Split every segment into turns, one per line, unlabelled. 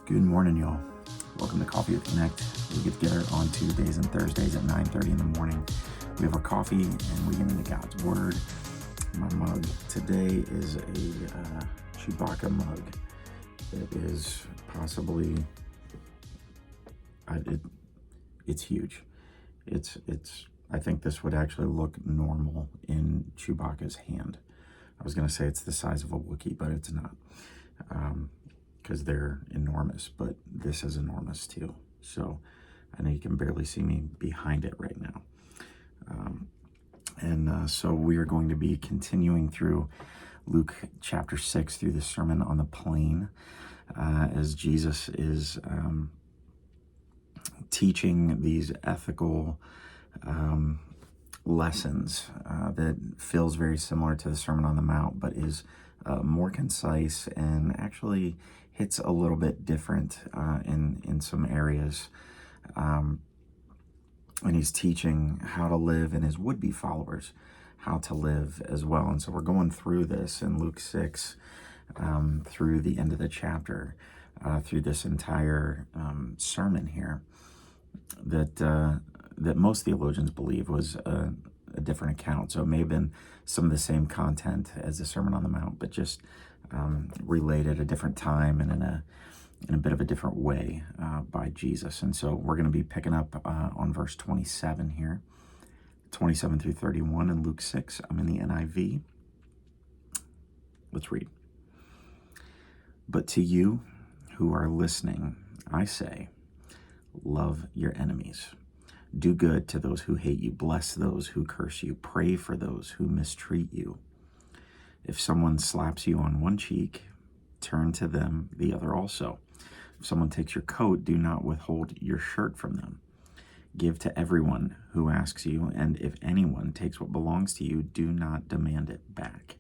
Good morning, y'all. Welcome to Coffee with Connect. We get together on Tuesdays and Thursdays at 9:30 in the morning. We have our coffee and we get into God's Word. My mug today is a Chewbacca mug. It is possibly, it's huge. It's. I think this would actually look normal in Chewbacca's hand. I was going to say it's the size of a Wookiee, but it's not. Because they're enormous, but this is enormous too. So I know you can barely see me behind it right now. So we are going to be continuing through Luke chapter 6 through the Sermon on the Plain as Jesus is teaching these ethical lessons that feels very similar to the Sermon on the Mount, but is more concise and actually hits a little bit different in some areas. And he's teaching how to live, and his would-be followers how to live as well. And so we're going through this in Luke 6 through the end of the chapter, through this entire sermon here that most theologians believe was a different account. So it may have been some of the same content as the Sermon on the Mount, but just related at a different time and in a bit of a different way by Jesus. And so we're going to be picking up on verse 27 here, 27 through 31 in Luke 6. I'm in the NIV. Let's read. But to you who are listening, I say, love your enemies. Do good to those who hate you. Bless those who curse you. Pray for those who mistreat you. If someone slaps you on one cheek, turn to them the other also. If someone takes your coat, do not withhold your shirt from them. Give to everyone who asks you, and if anyone takes what belongs to you, do not demand it back.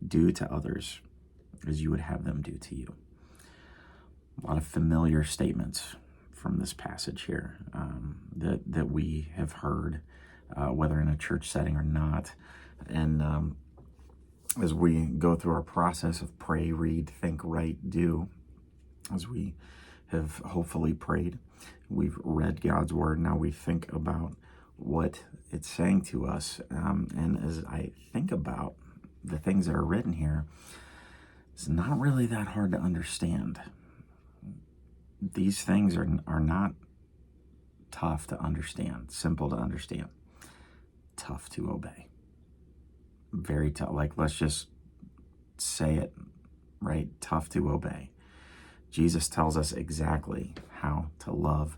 Do to others as you would have them do to you. A lot of familiar statements from this passage here that we have heard, whether in a church setting or not. And as we go through our process of pray, read, think, write, do, as we have hopefully prayed, we've read God's Word, now we think about what it's saying to us. And as I think about the things that are written here, it's not really that hard to understand. These things are not tough to understand, simple to understand, tough to obey. Very tough. Like, let's just say it, right? Tough to obey. Jesus tells us exactly how to love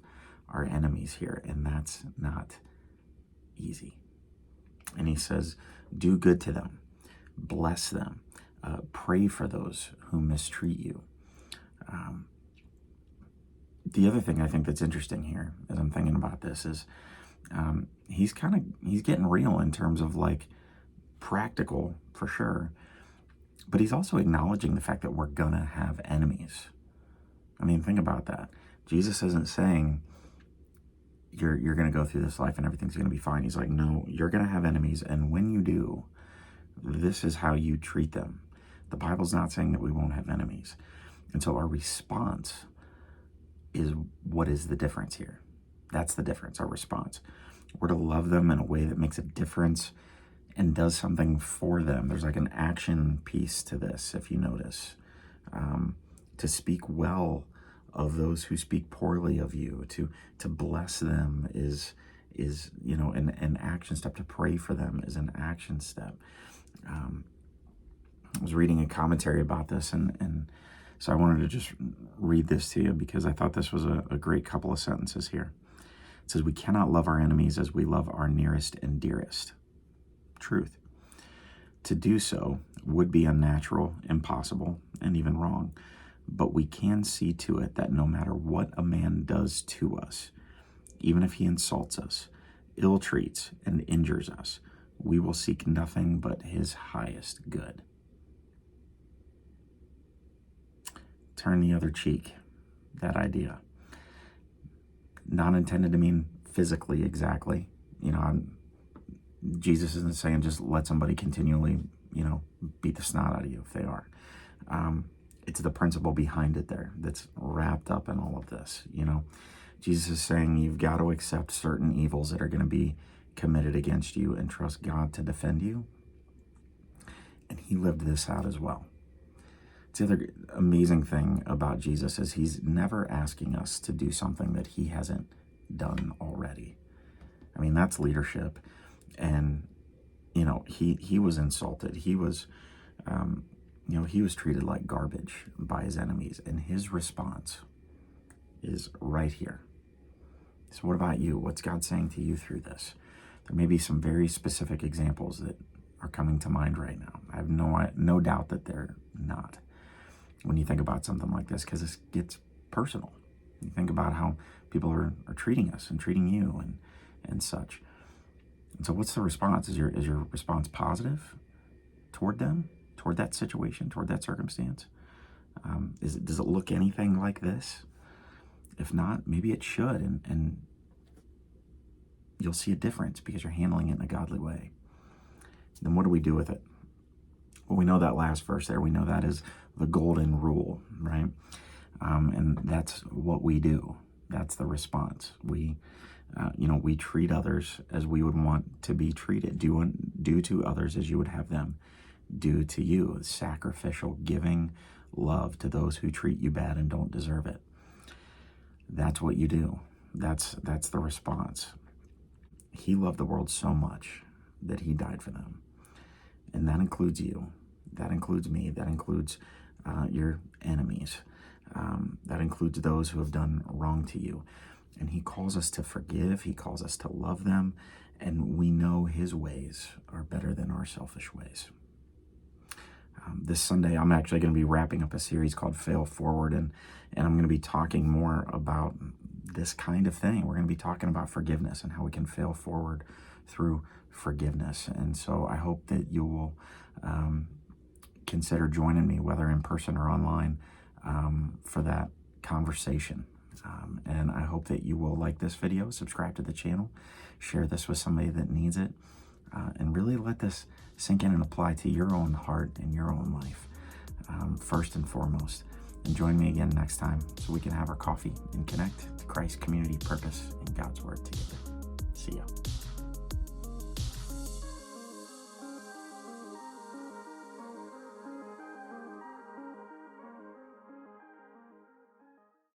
our enemies here, and that's not easy. And he says, do good to them, bless them, pray for those who mistreat you. The other thing I think that's interesting here, as I'm thinking about this, is he's getting real in terms of like practical for sure, but he's also acknowledging the fact that we're gonna have enemies. I mean, think about that. Jesus isn't saying you're gonna go through this life and everything's gonna be fine. He's like, no, you're gonna have enemies, and when you do, this is how you treat them. The Bible's not saying that we won't have enemies. And so our response is what is the difference here. That's the difference, our response. We're to love them in a way that makes a difference and does something for them. There's like an action piece to this, if you notice. To speak well of those who speak poorly of you, to bless them is an action step. To pray for them is an action step. I was reading a commentary about this, and so I wanted to just read this to you because I thought this was a great couple of sentences here. It says, we cannot love our enemies as we love our nearest and dearest. Truth. To do so would be unnatural, impossible, and even wrong. But we can see to it that no matter what a man does to us, even if he insults us, ill-treats, and injures us, we will seek nothing but his highest good. Turn the other cheek, that idea. Not intended to mean physically exactly. Jesus isn't saying just let somebody continually, beat the snot out of you if they are. It's the principle behind it there that's wrapped up in all of this. You know, Jesus is saying you've got to accept certain evils that are going to be committed against you and trust God to defend you. And he lived this out as well. The other amazing thing about Jesus is he's never asking us to do something that he hasn't done already. I mean, that's leadership. And, you know, he was insulted. He was, you know, he was treated like garbage by his enemies. And his response is right here. So what about you? What's God saying to you through this? There may be some very specific examples that are coming to mind right now. I have no doubt that they're not. When you think about something like this, because this gets personal. You think about how people are treating us and treating you and such. And so what's the response? Is your response positive toward them, toward that situation, toward that circumstance? Does it look anything like this? If not, maybe it should, and you'll see a difference because you're handling it in a godly way. Then what do we do with it? Well, we know that last verse there. We know that is the golden rule, right? And that's what we do. That's the response. We treat others as we would want to be treated. Do to others as you would have them do to you. Sacrificial, giving love to those who treat you bad and don't deserve it. That's what you do. That's the response. He loved the world so much that he died for them. And that includes you. That includes me. That includes your enemies. That includes those who have done wrong to you. And he calls us to forgive. He calls us to love them. And we know his ways are better than our selfish ways. This Sunday, I'm actually going to be wrapping up a series called Fail Forward. And I'm going to be talking more about this kind of thing. We're going to be talking about forgiveness and how we can fail forward through forgiveness. And so I hope that you will consider joining me, whether in person or online, for that conversation. And I hope that you will like this video, subscribe to the channel, share this with somebody that needs it, and really let this sink in and apply to your own heart and your own life, first and foremost. And join me again next time so we can have our coffee and connect to Christ's community, purpose, and God's word together. See ya.